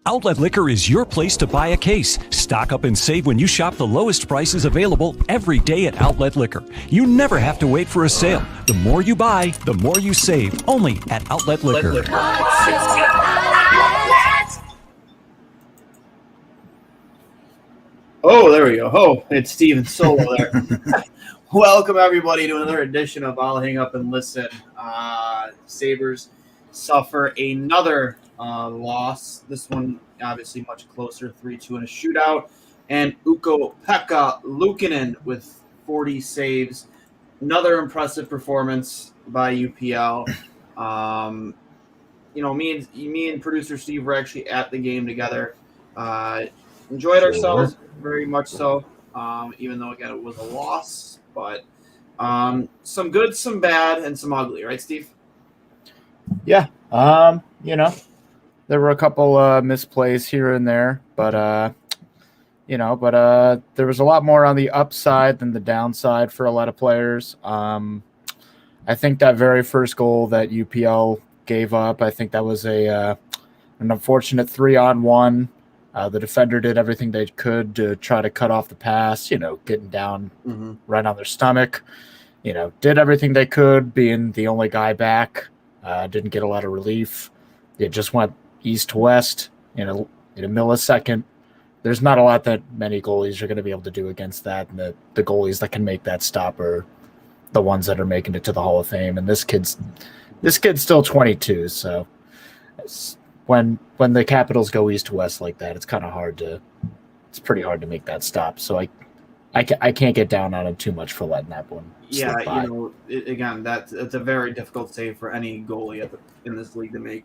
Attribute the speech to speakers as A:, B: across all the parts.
A: Outlet Liquor is your place to buy a case. Stock up and save when you shop the lowest prices available every day at Outlet Liquor. You never have to wait for a sale. The more you buy, the more you save. Only at Outlet Liquor.
B: Oh, there we go. Oh, it's Steven Solo there. Welcome, everybody, to another edition of I'll Hang Up and Listen. Sabres suffer another loss. This one obviously much closer, 3-2 in a shootout. And Ukko-Pekka Luukkonen with 40 saves. Another impressive performance by UPL. Me and producer Steve were actually at the game together. Enjoyed ourselves very much so, even though, again, it was a loss. But some good, some bad, and some ugly. Right, Steve?
C: Yeah. There were a couple misplays here and there, but there was a lot more on the upside than the downside for a lot of players. I think that very first goal that UPL gave up, I think that was an unfortunate 3-on-1. The defender did everything they could to try to cut off the pass, getting down right on their stomach. Did everything they could, being the only guy back. Didn't get a lot of relief. It just went east to west in a millisecond. There's not a lot that many goalies are going to be able to do against that. And the goalies that can make that stop are the ones that are making it to the Hall of Fame. And this kid's still 22. So when the Capitals go east to west like that, it's pretty hard to make that stop. So I can't get down on him too much for letting that one slip by.
B: Again, that's a very difficult save for any goalie in this league to make.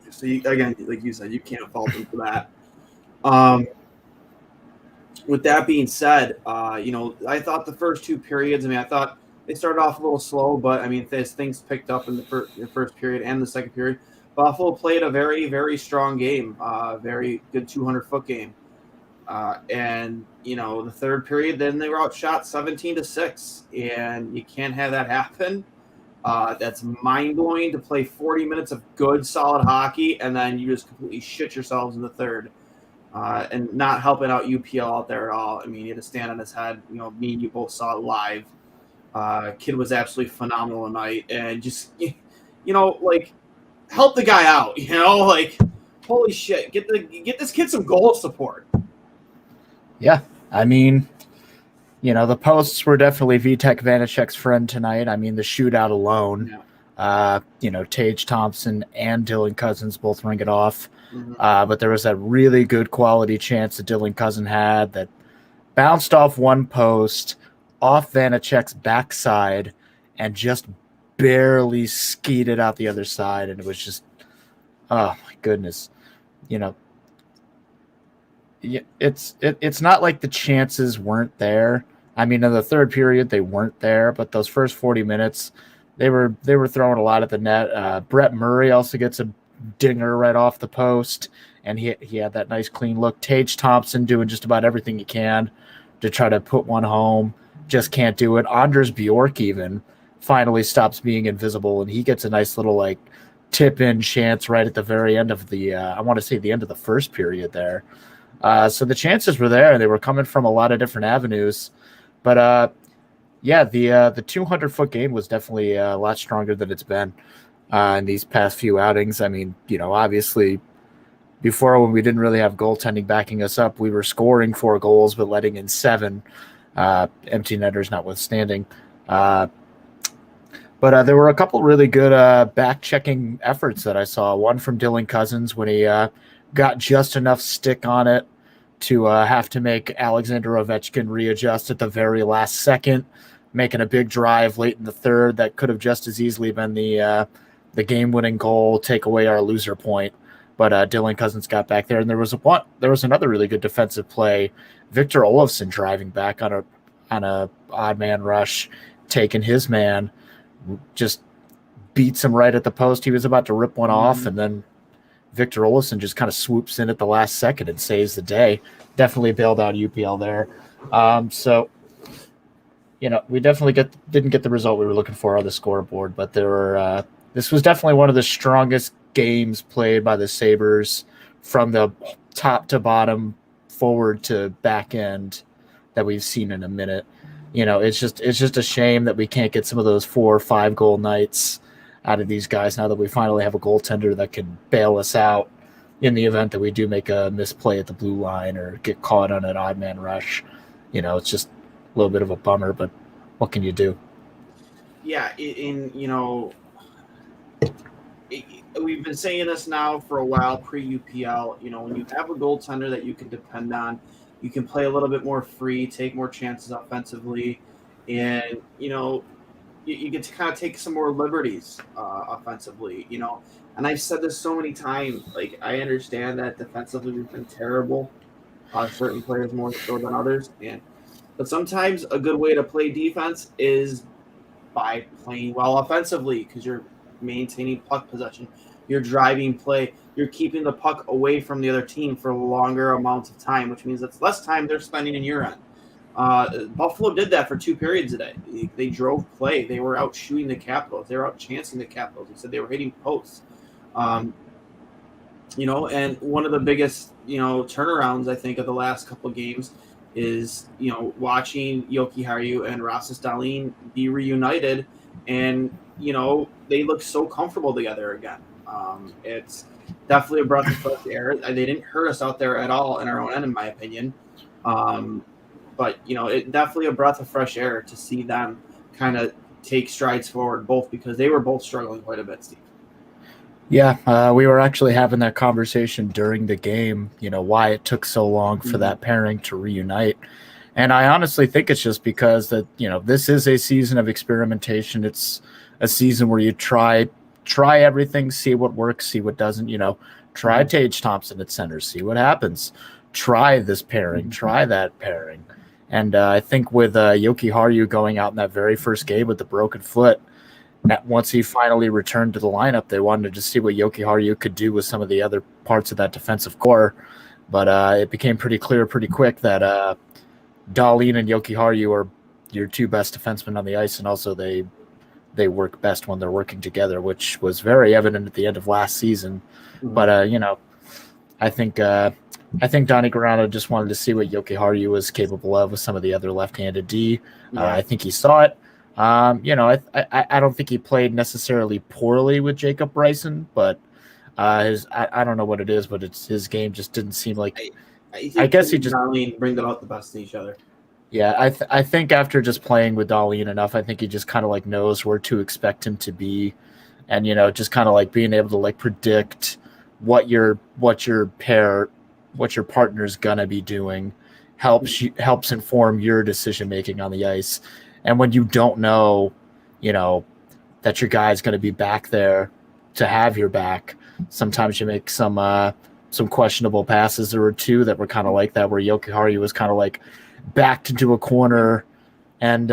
B: So, again, like you said, you can't fault them for that. With that being said, I thought the first two periods, I thought they started off a little slow, but, as things picked up in the first period and the second period, Buffalo played a very, very strong game, very good 200-foot game. And the third period, then they were outshot 17-6, and you can't have that happen. That's mind-blowing to play 40 minutes of good, solid hockey, and then you just completely shit yourselves in the third, and not helping out UPL out there at all. He had to stand on his head. Me and you both saw it live. Kid was absolutely phenomenal tonight, and just help the guy out. Holy shit, get this kid some goal support.
C: Yeah, the posts were definitely Vitek Vanacek's friend tonight. The shootout alone, Tage Thompson and Dylan Cousins both ring it off. But there was that really good quality chance that Dylan Cousin had that bounced off one post, off Vanacek's backside, and just barely skeeted out the other side. And it was just, oh my goodness, it's not like the chances weren't there. In the third period, they weren't there, but those first 40 minutes, they were throwing a lot at the net. Brett Murray also gets a dinger right off the post, and he had that nice clean look. Tage Thompson doing just about everything he can to try to put one home, just can't do it. Anders Bjork even finally stops being invisible, and he gets a nice little tip-in chance right at the very end of the I want to say the end of the first period there. So the chances were there, and they were coming from a lot of different avenues. But, the 200-foot game was definitely a lot stronger than it's been in these past few outings. Obviously, before when we didn't really have goaltending backing us up, we were scoring 4 goals but letting in 7, empty netters notwithstanding. But there were a couple really good back-checking efforts that I saw. One from Dylan Cousins when he got just enough stick on it to have to make Alexander Ovechkin readjust at the very last second, making a big drive late in the third that could have just as easily been the game-winning goal, take away our loser point. But Dylan Cousins got back there, and there was another really good defensive play. Victor Olofsson driving back on a odd man rush, taking his man, just beats him right at the post. He was about to rip one off, and then Victor Olofsson just kind of swoops in at the last second and saves the day. Definitely bailed out UPL there. So, we definitely didn't get the result we were looking for on the scoreboard, but this was definitely one of the strongest games played by the Sabres from the top to bottom, forward to back end that we've seen in a minute. It's just a shame that we can't get some of those 4 or 5 goal nights out of these guys now that we finally have a goaltender that can bail us out in the event that we do make a misplay at the blue line or get caught on an odd man rush. It's just a little bit of a bummer, but what can you do?
B: Yeah, we've been saying this now for a while, pre-UPL. When you have a goaltender that you can depend on, you can play a little bit more free, take more chances offensively, and you get to kind of take some more liberties offensively. And I've said this so many times. Like, I understand that defensively we've been terrible, certain players more so than others, but sometimes a good way to play defense is by playing well offensively, because you're maintaining puck possession, you're driving play, you're keeping the puck away from the other team for longer amounts of time, which means it's less time they're spending in your end. Buffalo did that for 2 periods today. They drove play. They were out shooting the Capitals. They were out chancing the Capitals. They said they were hitting posts. And one of the biggest, turnarounds, I think, of the last couple of games is, watching Jokiharju and Rasmus Dahlin be reunited, and, they look so comfortable together again. It's definitely a breath of fresh air. They didn't hurt us out there at all in our own end, in my opinion. But, it definitely a breath of fresh air to see them kind of take strides forward, both because they were both struggling quite a bit, Steve.
C: Yeah, we were actually having that conversation during the game, why it took so long for that pairing to reunite. And I honestly think it's just because that, this is a season of experimentation. It's a season where you try everything, see what works, see what doesn't, try Tage Thompson at center, see what happens. Try this pairing, try that pairing. And I think with Jokiharju going out in that very first game with the broken foot, once he finally returned to the lineup, they wanted to see what Jokiharju could do with some of the other parts of that defensive core. But it became pretty clear pretty quick that Dahlin and Jokiharju are your 2 best defensemen on the ice, and also they work best when they're working together, which was very evident at the end of last season. Mm-hmm. But I think Donnie Granato just wanted to see what Jokiharju was capable of with some of the other left-handed D. Yeah. I think he saw it. I don't think he played necessarily poorly with Jacob Bryson, but I don't know what it is, but his game just didn't seem like. I guess he just
B: bring out the best in each other.
C: Yeah, I think after just playing with Dahlin enough, I think he just kind of like knows where to expect him to be, and just kind of like being able to like predict what your partner's gonna be doing helps inform your decision making on the ice. And when you don't know, that your guy's going to be back there to have your back, sometimes you make some questionable passes. There were 2 that were kind of like that, where Jokiharju was kind of like backed into a corner, and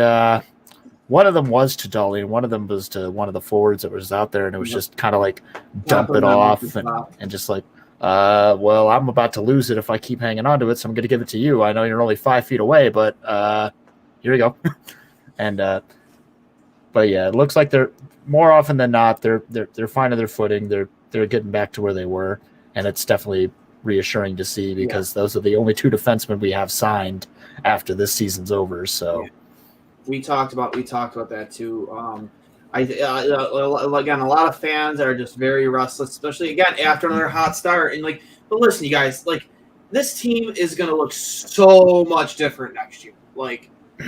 C: one of them was to Dahlin, one of them was to one of the forwards that was out there, and it was just kind of like dump it off and just like, well, I'm about to lose it if I keep hanging on to it, so I'm going to give it to you. I know you're only 5 feet away, but here you go. And but yeah, it looks like they're more often than not they're finding their footing. They're getting back to where they were, and it's definitely reassuring to see, because those are the only 2 defensemen we have signed after this season's over. So
B: we talked about that too. Again, a lot of fans are just very restless, especially again after another hot start. And but listen, you guys, this team is going to look so much different next year.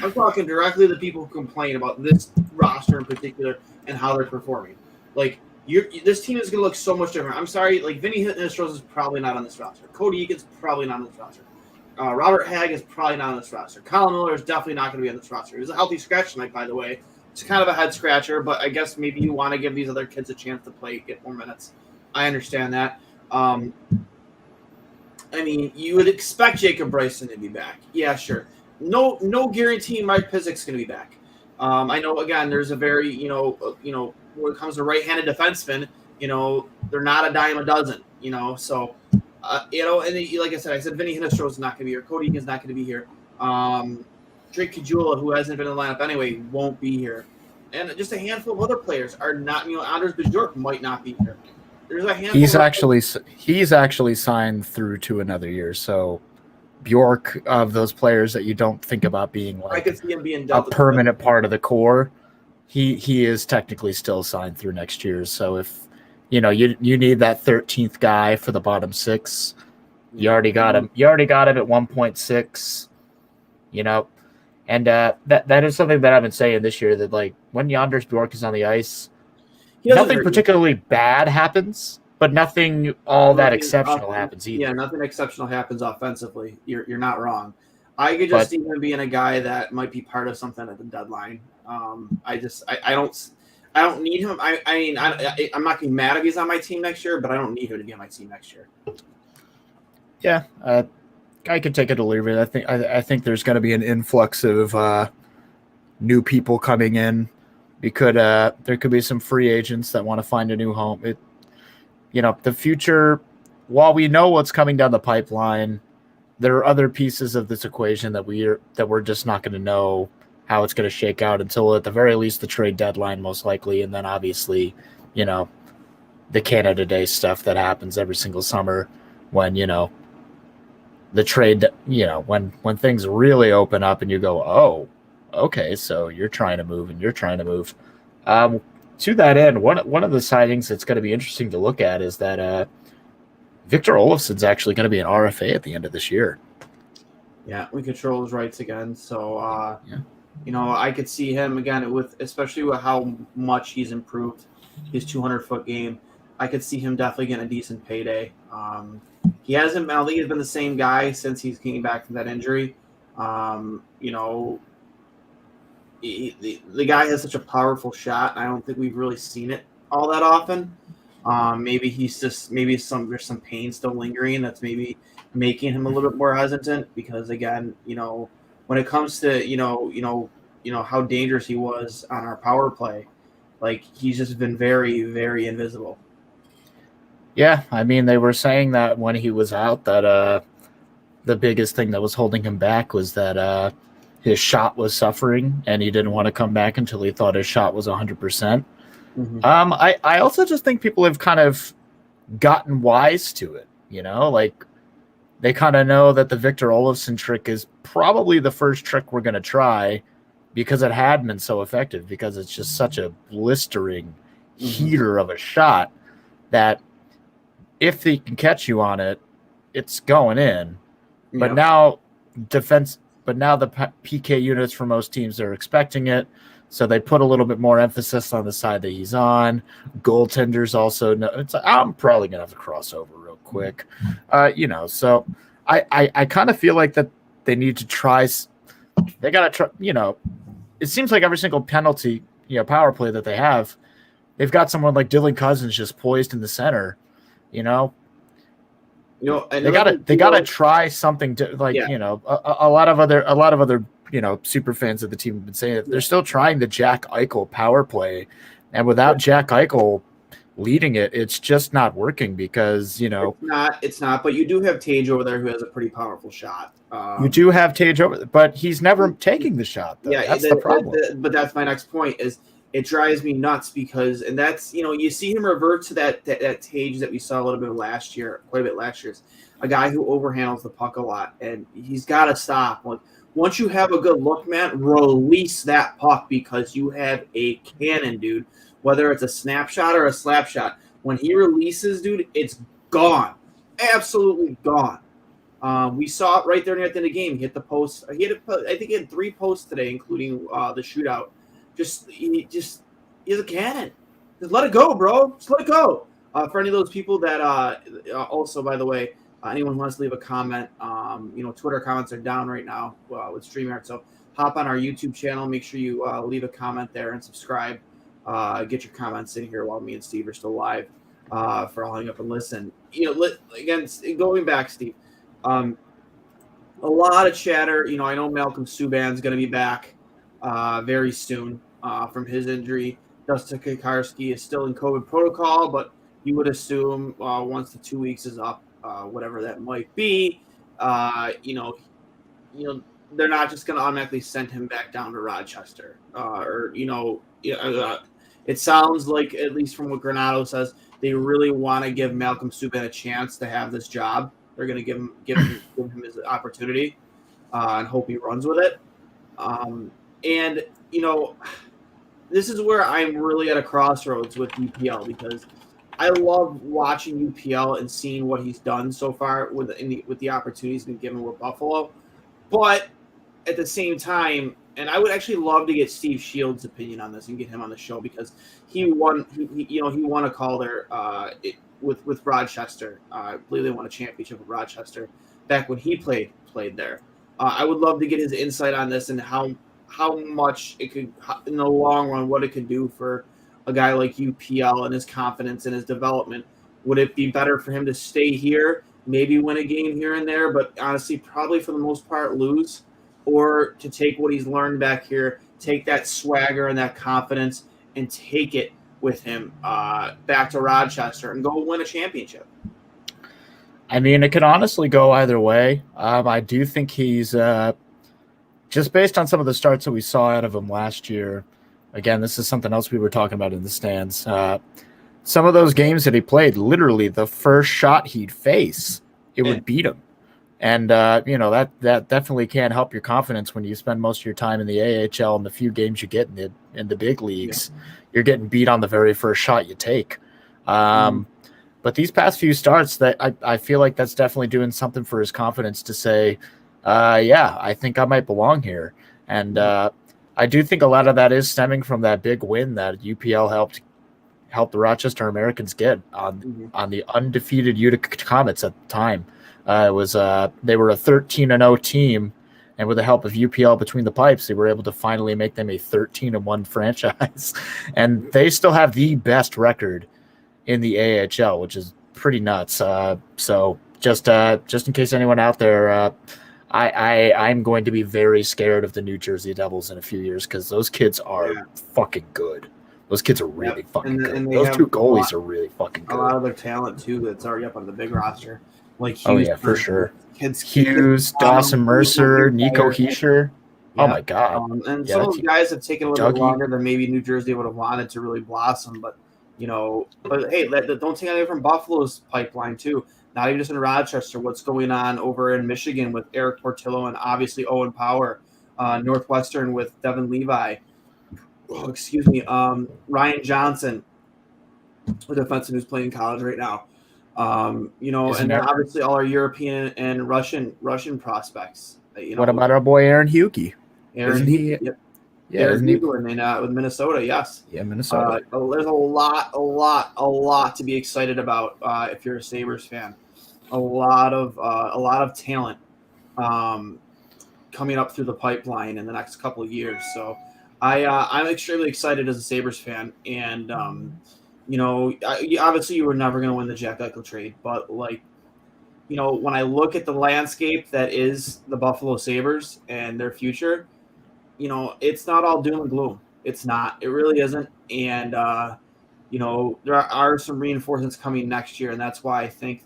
B: I'm talking directly to the people who complain about this roster in particular and how they're performing. This team is going to look so much different. I'm sorry, Vinny Hittnestros is probably not on this roster. Cody Eakin's probably not on this roster. Robert Hagg is probably not on this roster. Colin Miller is definitely not going to be on this roster. He was a healthy scratch tonight, by the way. It's kind of a head scratcher, but I guess maybe you want to give these other kids a chance to play, get more minutes. I understand that. You would expect Jacob Bryson to be back. Yeah, sure. No guarantee Mike Pizzik's going to be back. I know, again, there's a very, when it comes to right-handed defensemen, they're not a dime a dozen, so, and like I said Vinny Hittnestros is not going to be here. Cody Eakin's not going to be here. Drake Caggiula, who hasn't been in the lineup anyway, won't be here. And just a handful of other players are not, Anders Bjork might not be here. there's a handful.
C: He's actually signed through to another year. So Bjork, of those players that you don't think about being
B: I
C: like
B: could see him being
C: a
B: dealt
C: permanent part of the core, he is technically still signed through next year. So if you need that 13th guy for the bottom six, you already got him. You already got him at 1.6. And that is something that I've been saying this year, that like when Anders Bjork is on the ice, nothing particularly bad happens, but nothing that exceptional happens either.
B: Yeah, nothing exceptional happens offensively. You're not wrong. I could just see him being a guy that might be part of something at the deadline. I don't need him. I'm not gonna be mad if he's on my team next year, but I don't need him to be on my team next year.
C: Yeah, I could take it or leave it. I think there's going to be an influx of new people coming in. There could be some free agents that want to find a new home. The future, while we know what's coming down the pipeline, there are other pieces of this equation that we're just not going to know how it's going to shake out until at the very least the trade deadline, most likely, and then obviously, the Canada Day stuff that happens every single summer when the trade, when things really open up and you go, oh, okay, so you're trying to move and you're trying to move. To that end, one of the signings that's going to be interesting to look at is that Victor Olofsson's actually going to be an RFA at the end of this year.
B: Yeah, we control his rights again. So, I could see him again especially with how much he's improved his 200-foot game. I could see him definitely getting a decent payday. He hasn't. I don't think he's been the same guy since he's came back from that injury. The guy has such a powerful shot. I don't think we've really seen it all that often. Maybe there's some pain still lingering that's maybe making him a little bit more hesitant because again, when it comes to how dangerous he was on our power play, like he's just been very, very invisible.
C: Yeah, I mean, they were saying that when he was out that the biggest thing that was holding him back was that his shot was suffering and he didn't want to come back until he thought his shot was 100%. Mm-hmm. I also just think people have kind of gotten wise to it, like they kind of know that the Victor Olofsson trick is probably the first trick we're going to try because it had been so effective, because it's just such a blistering heater of a shot that if they can catch you on it, it's going in. But now the PK units for most teams are expecting it, so they put a little bit more emphasis on the side that he's on. Goaltenders also know it's like, I'm probably gonna have to cross over real quick, So I kind of feel like that they need to try. They gotta try. It seems like every single penalty, power play that they have, they've got someone like Dylan Cousins just poised in the center. They gotta try something to a lot of other super fans of the team have been saying that they're still trying the Jack Eichel power play, and without Jack Eichel leading it, it's just not working because
B: it's not. But you do have Tage over there who has a pretty powerful shot.
C: You do have Tage over, but he's never taking the shot. Though. Yeah, that's the problem.
B: But that's my next point is. It drives me nuts because, and that's, you see him revert to that Tage that we saw a little bit last year, quite a bit last year. A guy who overhandles the puck a lot, and he's got to stop. Like, once you have a good look, man, release that puck because you have a cannon, dude. Whether it's a snapshot or a slap shot, when he releases, dude, it's gone, absolutely gone. We saw it right there at the end of the game. He hit the post. I think he had 3 posts today, including the shootout. He has a cannon. Just let it go, bro. Just let it go. For any of those people that also, by the way, anyone who wants to leave a comment, Twitter comments are down right now with StreamYard. So hop on our YouTube channel. Make sure you leave a comment there and subscribe. Get your comments in here while me and Steve are still live for hang up and listen. Again, going back, Steve, a lot of chatter. I know Malcolm Subban's going to be back very soon from his injury. Dustin Kakarski is still in COVID protocol, but you would assume once the 2 weeks is up, whatever that might be, they're not just going to automatically send him back down to Rochester. It sounds like, at least from what Granato says, they really want to give Malcolm Subban a chance to have this job. They're going to give him his opportunity and hope he runs with it. And this is where I'm really at a crossroads with UPL, because I love watching UPL and seeing what he's done so far with the opportunities he's been given with Buffalo. But at the same time, and I would actually love to get Steve Shields' opinion on this and get him on the show, because he won a call there with Rochester. I believe they won a championship with Rochester back when he played there. I would love to get his insight on this and how much it could, in the long run, what it could do for a guy like UPL and his confidence and his development. Would it be better for him to stay here, maybe win a game here and there, but honestly, probably for the most part lose, or to take what he's learned back here, take that swagger and that confidence and take it with him back to Rochester and go win a championship?
C: I mean, it could honestly go either way. I do think he's just based on some of the starts that we saw out of him last year. Again, this is something else we were talking about in the stands. Some of those games that he played, literally the first shot he'd face, it would beat him. And, that definitely can help your confidence when you spend most of your time in the AHL and the few games you get in the big leagues. Yeah. You're getting beat on the very first shot you take. But these past few starts, that I feel like that's definitely doing something for his confidence to say, I think I might belong here. And I do think a lot of that is stemming from that big win that UPL helped the Rochester Americans get on the undefeated Utica Comets at the time. It was they were a 13-0 team, and with the help of UPL between the pipes, they were able to finally make them a 13-1 franchise. And they still have the best record in the AHL, which is pretty nuts. So just in case anyone out there, I'm going to be very scared of the New Jersey Devils in a few years, because those kids are fucking good. Those kids are really fucking good. And those two goalies are really fucking good.
B: A lot of their talent too that's already up on the big roster. Like Hughes,
C: for sure. Hughes, Dawson Mercer, Nico Heischer. Yeah. Oh my God!
B: And some of those guys have taken a little bit longer than maybe New Jersey would have wanted to really blossom. But hey, don't take anything from Buffalo's pipeline too. Not even just in Rochester. What's going on over in Michigan with Eric Portillo and obviously Owen Power, Northwestern with Devin Levi. Ryan Johnson, a defenseman who's playing in college right now. And then obviously all our European and Russian prospects.
C: What about our boy Aaron Hughey?
B: Isn't he? Yep. Yeah, Aaron Hughey with Minnesota. Yes.
C: Yeah, Minnesota.
B: There's a lot to be excited about if you're a Sabres fan. A lot of talent coming up through the pipeline in the next couple of years. So I'm extremely excited as a Sabres fan, and obviously you were never going to win the Jack Eichel trade, but when I look at the landscape that is the Buffalo Sabres and their future, it's not all doom and gloom. It's not. It really isn't. And there are some reinforcements coming next year, and that's why I think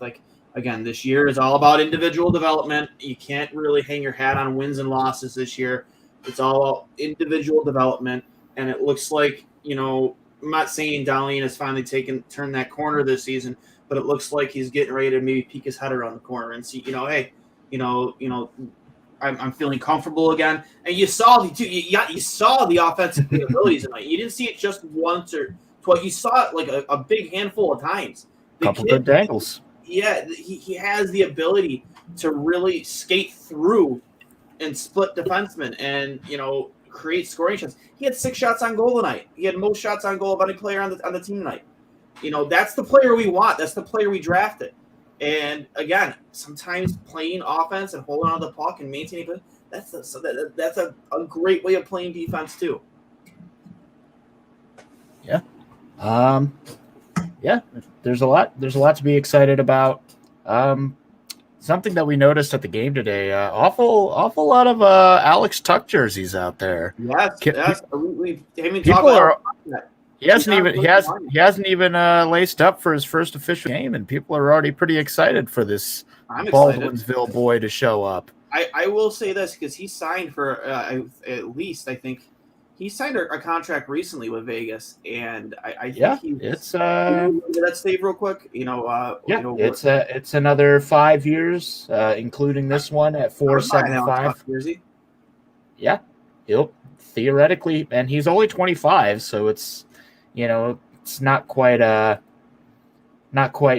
B: again, this year is all about individual development. You can't really hang your hat on wins and losses this year. It's all about individual development, and it looks like I'm not saying Dahlin has finally turned that corner this season, but it looks like he's getting ready to maybe peek his head around the corner and see, I'm feeling comfortable again. And you saw the offensive abilities tonight. You didn't see it just once or twice. You saw it a big handful of times.
C: Couple good dangles.
B: Yeah, he has the ability to really skate through and split defensemen and create scoring shots. He had 6 shots on goal tonight. He had most shots on goal of any player on the team tonight. That's the player we want. That's the player we drafted. And again, sometimes playing offense and holding on to the puck and maintaining it, that's a great way of playing defense too.
C: Yeah. There's a lot to be excited about. Something that we noticed at the game today, awful lot of Alex Tuck jerseys out there.
B: Yes.
C: He hasn't even laced up for his first official game, and people are already pretty excited for this Baldwinsville boy to show up.
B: I will say this, because he signed for at least, I think he signed a contract recently with Vegas, and I think
C: Yeah,
B: he's.
C: it's
B: Let's save real quick.
C: it's another 5 years, including this one at $475.
B: Jersey.
C: Yeah, he'll theoretically, and he's only 25, so it's it's not quite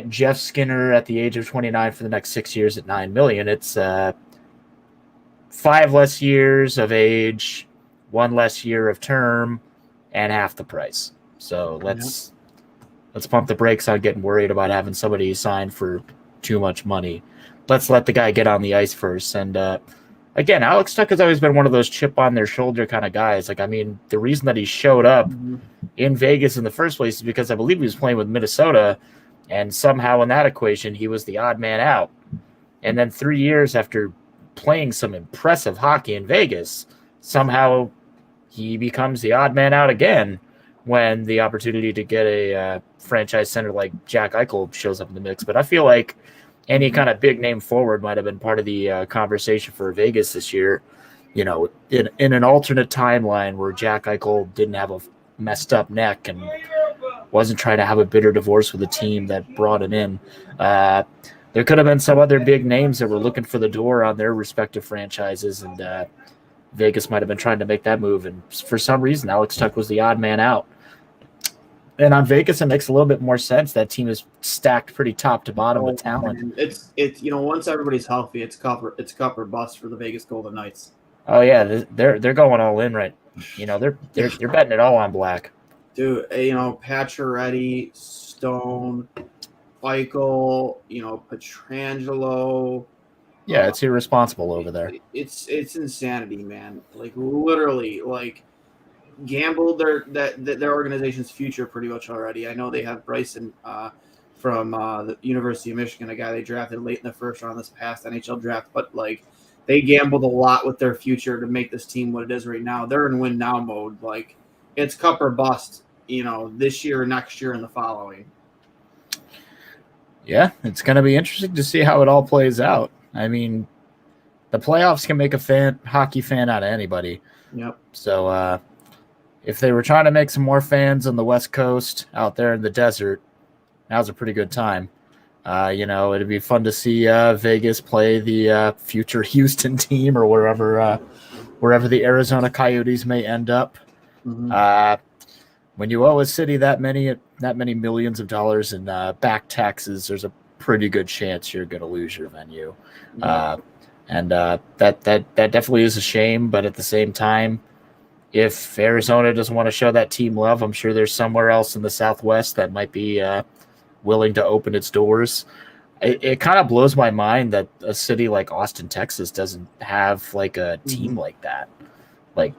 C: Jeff Skinner at the age of 29 for the next 6 years at $9 million. It's 5 less years of age, 1 less year of term, and half the price. So let's pump the brakes on getting worried about having somebody sign for too much money. Let's let the guy get on the ice first. And again, Alex Tuch has always been one of those chip on their shoulder kind of guys. Like, I mean, the reason that he showed up in Vegas in the first place is because I believe he was playing with Minnesota, and somehow in that equation, he was the odd man out. And then 3 years after playing some impressive hockey in Vegas, somehow he becomes the odd man out again when the opportunity to get a franchise center like Jack Eichel shows up in the mix. But I feel like any kind of big name forward might have been part of the conversation for Vegas this year. In an alternate timeline where Jack Eichel didn't have a messed up neck and wasn't trying to have a bitter divorce with a team that brought him in. There could have been some other big names that were looking for the door on their respective franchises, and Vegas might have been trying to make that move. And for some reason, Alex Tuch was the odd man out. And on Vegas, it makes a little bit more sense. That team is stacked pretty top to bottom with talent.
B: It's once everybody's healthy, it's cup or bust for the Vegas Golden Knights.
C: Oh yeah, they're going all in, right? They're betting it all on black.
B: Dude, Pacioretty, Stone, Eichel, Pietrangelo.
C: Yeah, it's irresponsible over there.
B: It's insanity, man. Like, literally, like, gambled their organization's future pretty much already. I know they have Bryson from the University of Michigan, a guy they drafted late in the first round this past NHL draft, but like, they gambled a lot with their future to make this team what it is right now. They're in win now mode. Like, it's cup or bust, this year, next year, and the following.
C: Yeah, it's going to be interesting to see how it all plays out. I mean, the playoffs can make a hockey fan out of anybody.
B: Yep.
C: So if they were trying to make some more fans on the West Coast out there in the desert, now's a pretty good time. It'd be fun to see Vegas play the future Houston team or wherever the Arizona Coyotes may end up.
B: Mm-hmm.
C: When you owe a city that many millions of dollars in back taxes, there's a pretty good chance you're going to lose your venue. And that definitely is a shame. But at the same time, if Arizona doesn't want to show that team love, I'm sure there's somewhere else in the Southwest that might be willing to open its doors. It kind of blows my mind that a city like Austin, Texas doesn't have like a team like that. Like,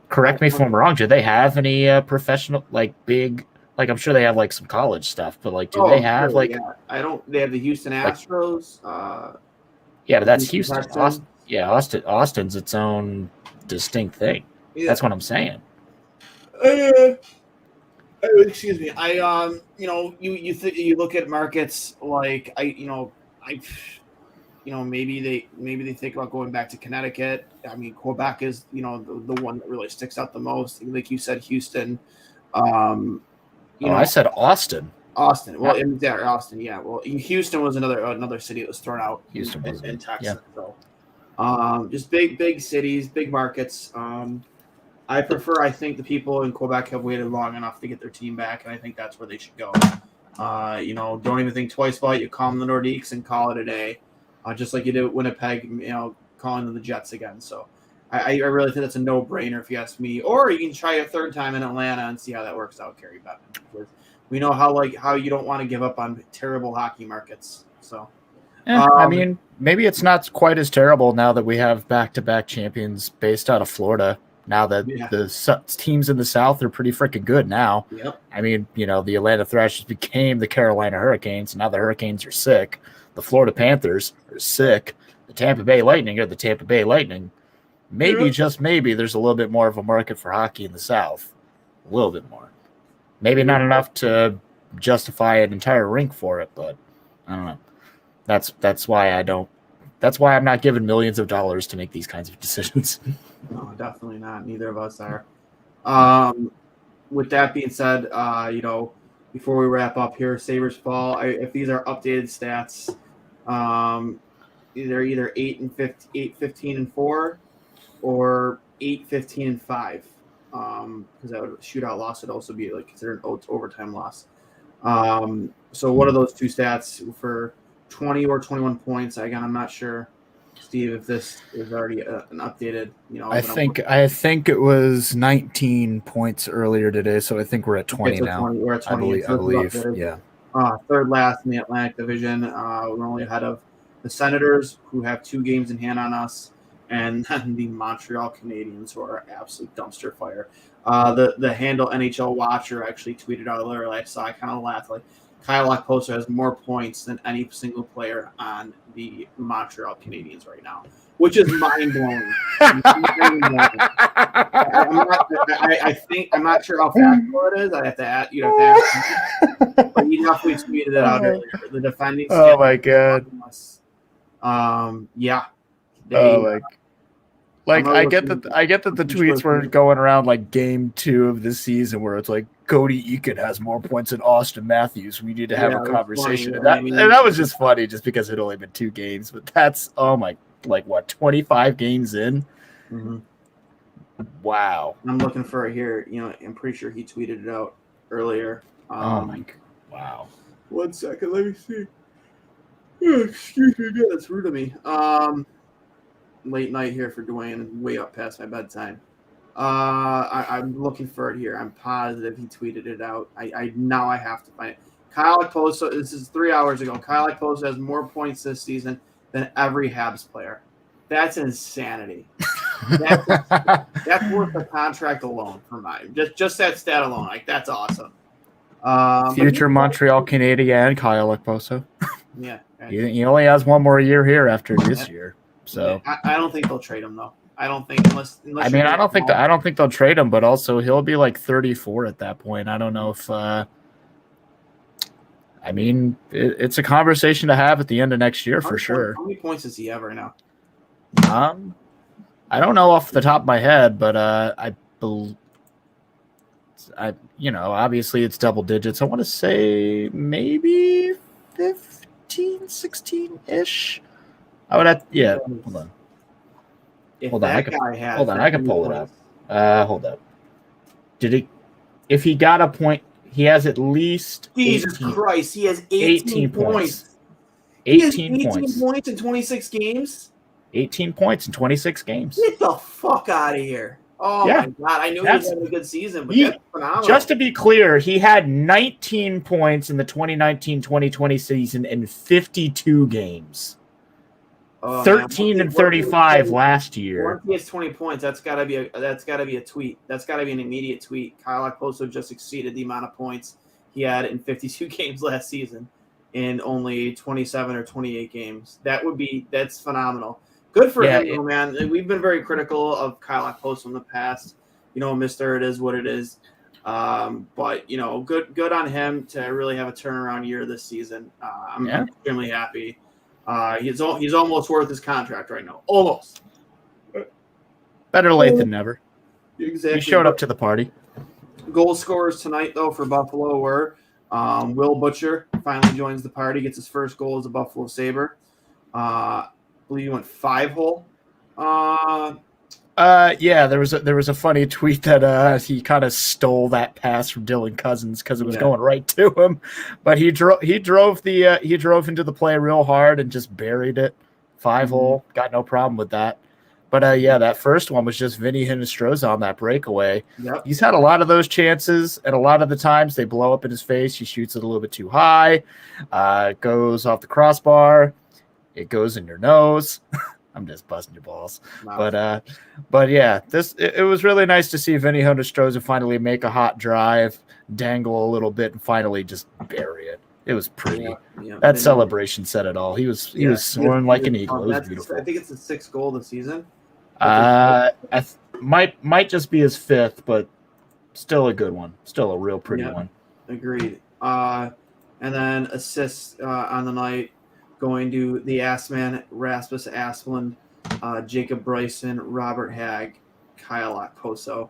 C: correct me if I'm wrong. Do they have any professional, like, big, like, I'm sure they have like some college stuff, but like, do they have like?
B: Yeah. They have the Houston Astros.
C: Yeah, but that's Houston. Austin's its own distinct thing. Yeah. That's what I'm saying.
B: Excuse me. You look at markets like maybe they think about going back to Connecticut. I mean, Quebec is the one that really sticks out the most. Like you said, Houston.
C: I said Austin.
B: Austin. Well, Austin. Yeah. Well, Houston was another city that was thrown out.
C: Houston
B: in Texas.
C: Yeah.
B: So, just big cities, big markets. I think the people in Quebec have waited long enough to get their team back, and I think that's where they should go. Don't even think twice about it. You call them the Nordiques and call it a day, just like you did with Winnipeg. Calling them the Jets again. So I really think that's a no-brainer if you ask me. Or you can try a third time in Atlanta and see how that works out, Kerry Bettman. We know how you don't want to give up on terrible hockey markets. So,
C: I mean, maybe it's not quite as terrible now that we have back-to-back champions based out of Florida. Now that the teams in the South are pretty freaking good now.
B: Yep.
C: I mean, the Atlanta Thrashers became the Carolina Hurricanes. Now the Hurricanes are sick. The Florida Panthers are sick. The Tampa Bay Lightning are the Tampa Bay Lightning. Maybe, just maybe, there's a little bit more of a market for hockey in the South. A little bit more. Maybe not enough to justify an entire rink for it, but I don't know. That's why That's why I'm not given millions of dollars to make these kinds of decisions.
B: No, definitely not. Neither of us are. With that being said, before we wrap up here, Sabres fall. If these are updated stats, either 8-15-4, or 8-15-5. Because that would shootout loss would also be like considered an overtime loss. So what are those two stats for 20 or 21 points? Again, I'm not sure, Steve, if this is already an updated.
C: I think it was 19 points earlier today, so I think we're at 20 now.
B: 20, we're at 20.
C: I believe. Yeah.
B: Third last in the Atlantic Division. We're only ahead of the Senators, who have 2 games in hand on us, and then the Montreal Canadiens, who are absolute dumpster fire. The handle NHL Watcher actually tweeted out earlier. I saw. I kind of laughed. Like, Kyle Okposo has more points than any single player on the Montreal Canadiens right now, which is mind blowing. I'm not sure how factual it is. You'd have to ask. But he definitely tweeted it out earlier. The defending.
C: Oh my god.
B: Yeah.
C: I get that the tweets were going around like game 2 of the season where it's like Cody Eakin has more points than Austin Matthews. We need to have a conversation.
B: Funny.
C: And that was just funny just because it only been 2 games. But that's 25 games in?
B: Mm-hmm.
C: Wow.
B: I'm looking for it here. I'm pretty sure he tweeted it out earlier.
C: Wow.
B: 1 second, let me see. Excuse me, that's rude of me. Late night here for Duane, way up past my bedtime. I'm looking for it here. I'm positive he tweeted it out. Now I have to find it. Kyle Okposo, this is 3 hours ago. Kyle Okposo has more points this season than every Habs player. That's insanity. That's worth the contract alone for mine. Just that stat alone, that's awesome.
C: Future Montreal Canadian Kyle Okposo.
B: Yeah,
C: he only has 1 more year here after this year. So
B: I don't think they'll trade him though. I don't think unless
C: I don't think they'll trade him, but also he'll be like 34 at that point. I don't know if it's a conversation to have at the end of next year for sure.
B: How many points does he have right now?
C: I don't know off the top of my head, but obviously it's double digits. I want to say maybe 15, 16-ish. I would have, yeah. Hold on. I can pull it up. Hold up. If he got a point, he has at least.
B: Jesus Christ, he has 18 points.
C: 18
B: points in 26 games.
C: 18 points in 26 games.
B: Get the fuck out of here! Oh my god, I knew he was having a good season, but that's phenomenal.
C: Just to be clear, he had 19 points in the 2019-2020 season in 52 games. 13 and 35 last year.
B: Once he has 20 points, that's got to be a tweet. That's got to be an immediate tweet. Kyle Okposo just exceeded the amount of points he had in 52 games last season in only 27 or 28 games. That's phenomenal. Good for him, man. We've been very critical of Kyle Okposo in the past. Mister, it is what it is. But good on him to really have a turnaround year this season. I'm extremely happy. He's almost worth his contract right now. Almost.
C: Better late than never.
B: Exactly.
C: He showed up to the party.
B: Goal scorers tonight, though, for Buffalo were Will Butcher finally joins the party, gets his first goal as a Buffalo Sabre. I believe he went 5-hole.
C: There was a funny tweet that he kind of stole that pass from Dylan Cousins because it was going right to him, but he drove into the play real hard and just buried it. 5-hole, got no problem with that. But that first one was just Vinny Hinostroza on that breakaway.
B: Yep.
C: He's had a lot of those chances, and a lot of the times they blow up in his face. He shoots it a little bit too high, goes off the crossbar, it goes in your nose. I'm just busting your balls. Wow. But yeah, it was really nice to see Vinny Hinostroza finally make a hot drive, dangle a little bit, and finally just bury it. It was pretty. Yeah. That celebration said it all. He was soaring like an eagle. It was beautiful.
B: I think it's the 6th goal of the season.
C: Might just be his 5th, but still a good one. Still a real pretty one.
B: Agreed. And then assists on the night. going to the Assman, Rasmus Asplund, Jacob Bryson, Robert Hagg, Kyle Okposo.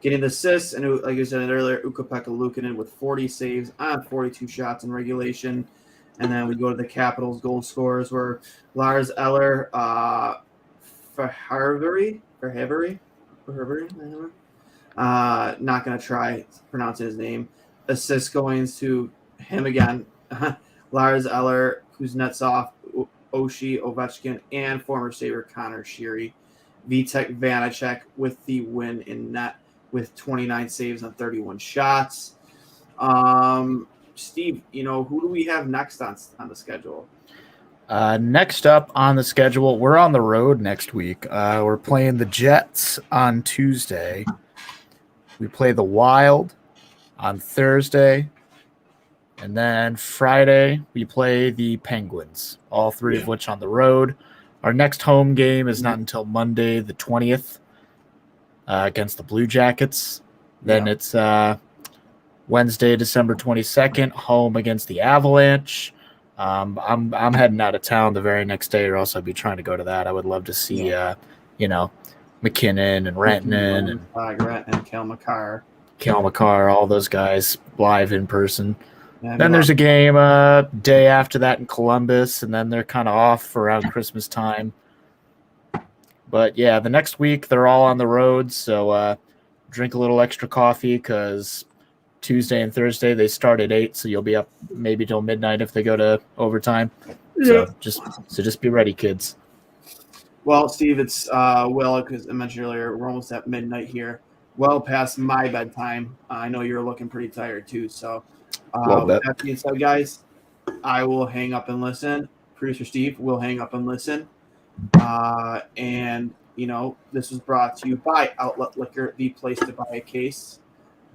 B: Getting the assists, and like I said earlier, Ukko-Pekka Luukkonen with 40 saves on 42 shots in regulation. And then we go to the Capitals goal scorers, where Lars Eller, Verhaeghe, not going to try pronouncing his name. Assists going to him again. Lars Eller, Kuznetsov, Oshie, Ovechkin, and former Sabre Connor Sheary. Vitek Vanacek with the win in net with 29 saves on 31 shots. Steve, who do we have next on the schedule?
C: Next up on the schedule, we're on the road next week. We're playing the Jets on Tuesday. We play the Wild on Thursday. And then Friday, we play the Penguins, all three of which on the road. Our next home game is not until Monday, the 20th, against the Blue Jackets. Then it's Wednesday, December 22nd, home against the Avalanche. I'm heading out of town the very next day, or else I'd be trying to go to that. I would love to see, McKinnon and Rantanen and Cale Makar, all those guys live in person. Yeah, then there's a game day after that in Columbus, and then they're kind of off around Christmas time. But yeah, the next week they're all on the road, so drink a little extra coffee because Tuesday and Thursday they start at 8, so you'll be up maybe till midnight if they go to overtime. Yeah. So just be ready, kids.
B: Well, Steve, it's because I mentioned earlier we're almost at midnight here, well past my bedtime. I know you're looking pretty tired too, so. With that being said, guys, I will hang up and listen. Producer Steve will hang up and listen. And this was brought to you by Outlet Liquor, the place to buy a case.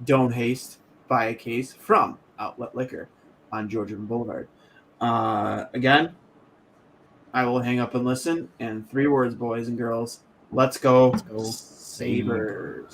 B: Don't haste, buy a case from Outlet Liquor on Georgia Boulevard. Again, I will hang up and listen. And 3 words, boys and girls. Let's go Sabres.